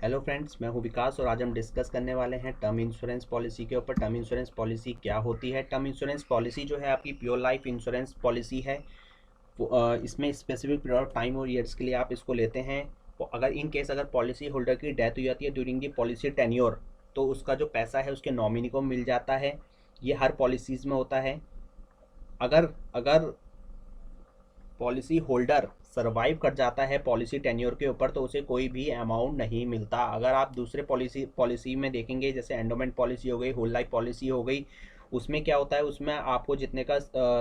Hello friends, मैं हूं विकास और आज हम डिस्कस करने वाले हैं टर्म इंश्योरेंस पॉलिसी के ऊपर। टर्म इंश्योरेंस पॉलिसी क्या होती है। टर्म इंश्योरेंस पॉलिसी जो है आपकी प्योर लाइफ इंश्योरेंस पॉलिसी है। इसमें स्पेसिफिक पीरियड ऑफ टाइम और ईयर्स के लिए आप इसको लेते हैं। अगर इन केस अगर पॉलिसी होल्डर की डेथ हो जाती है ड्यूरिंग दी पॉलिसी टेन्योर, तो उसका जो पैसा है उसके नॉमिनी को मिल जाता है। ये हर पॉलिसीज़ में होता है। अगर अगर पॉलिसी होल्डर सर्वाइव कर जाता है पॉलिसी टेन्योर के ऊपर, तो उसे कोई भी अमाउंट नहीं मिलता। अगर आप दूसरे पॉलिसी में देखेंगे, जैसे एंडोमेंट पॉलिसी हो गई, होल लाइफ पॉलिसी हो गई, उसमें क्या होता है, उसमें आपको जितने का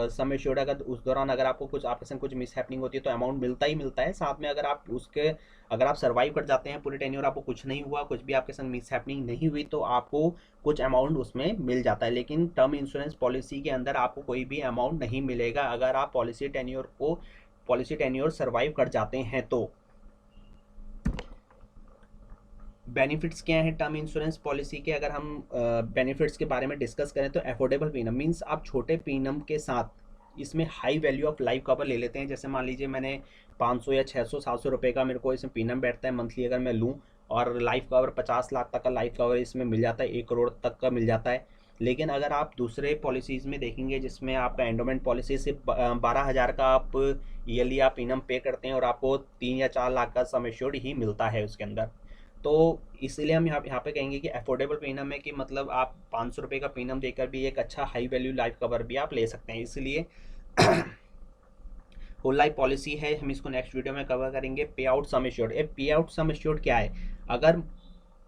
सम एश्योर्ड, अगर उस दौरान अगर आपको कुछ आपके संग कुछ मिस हैपनिंग होती है तो अमाउंट मिलता ही मिलता है। साथ में अगर आप सर्वाइव कर जाते हैं पूरे टेन्योर, आपको कुछ नहीं हुआ, कुछ भी आपके संग मिस हैपनिंग नहीं हुई, तो आपको कुछ अमाउंट उसमें मिल जाता है। लेकिन टर्म इंश्योरेंस पॉलिसी के अंदर आपको कोई भी अमाउंट नहीं मिलेगा अगर आप पॉलिसी टेन्योर सर्वाइव कर जाते हैं तो। बेनिफिट्स क्या हैं टर्म इंश्योरेंस पॉलिसी के, अगर हम बेनिफिट्स के बारे में डिस्कस करें तो अफोर्डेबल प्रीमियम मीन्स आप छोटे प्रीमियम के साथ इसमें high value of life cover ले लेते हैं। जैसे मान लीजिए मैंने 500 या 600 700 रुपये का मेरे को इसमें प्रीमियम बैठता है मंथली, अगर मैं लूँ, और लाइफ कवर 50 लाख तक का लाइफ कवर इसमें मिल जाता है, 1 करोड़ तक का मिल जाता है। लेकिन अगर आप दूसरे पॉलिसीज़ में देखेंगे जिसमें आपका एंडोमेंट पॉलिसी से 12,000 का आप ईयरली आप प्रीमियम पे करते हैं और आपको 3 या 4 लाख का सम एश्योर्ड ही मिलता है उसके अंदर। तो इसीलिए हम यहाँ पे कहेंगे कि अफोर्डेबल प्रीमियम है, कि मतलब आप 500 रुपये का प्रीमियम देकर भी एक अच्छा हाई वैल्यू लाइफ कवर भी आप ले सकते हैं। इसलिए होल लाइफ पॉलिसी है, हम इसको नेक्स्ट वीडियो में कवर करेंगे। पे आउट सम एश्योर्ड, पे आउट सम एश्योर्ड क्या है। अगर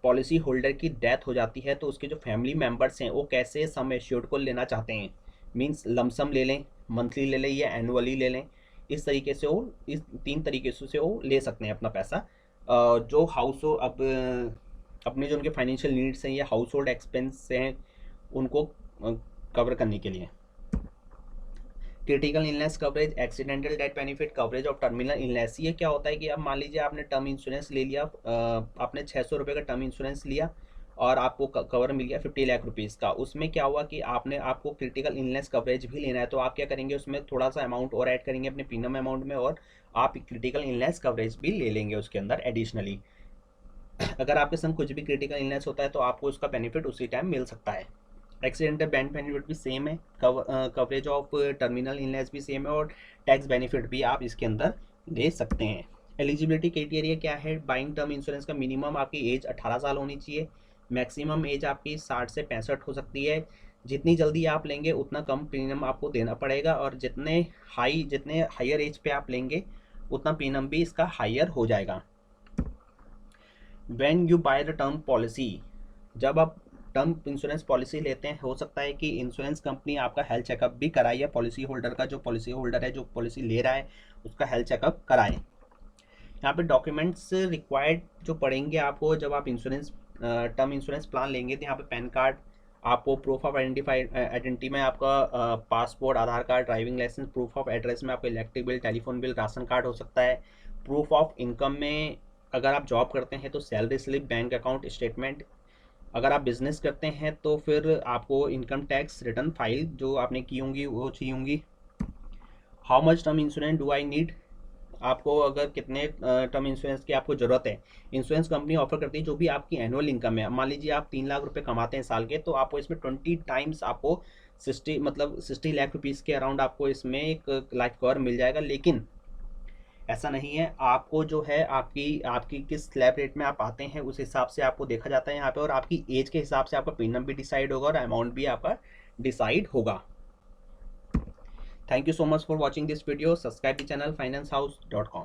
पॉलिसी होल्डर की डेथ हो जाती है तो उसके जो फैमिली मेम्बर्स हैं वो कैसे सम एश्योर्ड को लेना चाहते हैं, मीन्स लमसम ले लें, मंथली ले लें या एनुअली ले लें। इस तरीके से वो, इस 3 तरीके से वो ले सकते हैं अपना पैसा। जो हाउस अब अपने जो उनके फाइनेंशियल नीड्स हैं या हाउस होल्ड एक्सपेंस हैं उनको कवर करने के लिए। Critical illness coverage, accidental death benefit, coverage of terminal illness. ये क्या होता है कि अब मान लीजिए आपने टर्म इंश्योरेंस ले लिया, आपने 600 रुपये का टर्म इंश्योरेंस लिया और आपको कवर मिल गया 50 लाख रुपीज़ का। उसमें क्या हुआ कि आपको क्रिटिकल इलनेस कवरेज भी लेना है, तो आप क्या करेंगे, उसमें थोड़ा सा अमाउंट और ऐड करेंगे अपने प्रीमियम अमाउंट में, और आप क्रिटिकल इलनेस कवरेज भी ले लेंगे उसके अंदर एडिशनली। अगर आपके संग कुछ भी क्रिटिकल इलनेस होता है तो आपको उसका बेनिफिट उसी टाइम मिल सकता है। एक्सीडेंटल बैंक बेनिफिट भी सेम है, कवरेज ऑफ टर्मिनल इलनेस भी सेम है, और टैक्स बेनिफिट भी आप इसके अंदर ले सकते हैं। एलिजिबिलिटी क्राइटेरिया क्या है, बाइंग टर्म इंश्योरेंस का मिनिमम आपकी एज 18 साल होनी चाहिए, मैक्सिमम एज आपकी 60 से 65 हो सकती है। जितनी जल्दी आप लेंगे उतना कम प्रीमियम आपको देना पड़ेगा, और जितने हायर एज पे आप लेंगे उतना प्रीमियम भी इसका हायर हो जाएगा। When you by the term policy, जब आप टर्म इंश्योरेंस पॉलिसी लेते हैं, हो सकता है कि इंश्योरेंस कंपनी आपका हेल्थ चेकअप भी कराए, या पॉलिसी होल्डर का, जो पॉलिसी होल्डर है जो पॉलिसी ले रहा है उसका हेल्थ चेकअप कराए। यहाँ पे डॉक्यूमेंट्स रिक्वायर्ड जो पड़ेंगे आपको जब आप टर्म इंश्योरेंस प्लान लेंगे, तो यहाँ पे पैन कार्ड, आपको प्रूफ ऑफ आइडेंटिटी में आपका passport, Aadhaar card, driving licence, proof of address में आपका electric bill, telephone bill, ration card हो सकता है। प्रूफ ऑफ इनकम में अगर आप जॉब करते हैं तो salary slip, bank account statement. अगर आप बिजनेस करते हैं तो फिर आपको इनकम टैक्स रिटर्न फाइल जो आपने की होंगी वो चाहिए होंगी। How much term insurance do I need, आपको अगर कितने टर्म इंश्योरेंस की आपको ज़रूरत है। इंश्योरेंस कंपनी ऑफर करती है जो भी आपकी एनुअल इनकम है। मान लीजिए आप 3 लाख रुपए कमाते हैं साल के, तो आपको इसमें 20 टाइम्स आपको 60 लाख रुपीज़ के अराउंड आपको इसमें एक लाइफ कवर मिल जाएगा। लेकिन ऐसा नहीं है, आपको जो है आपकी आपकी किस स्लैब रेट में आप आते हैं उस हिसाब से आपको देखा जाता है यहाँ पे, और आपकी एज के हिसाब से आपका प्रीमियम भी डिसाइड होगा और अमाउंट भी आपका डिसाइड होगा। Thank you so much for watching this video. Subscribe the channel finance house.com।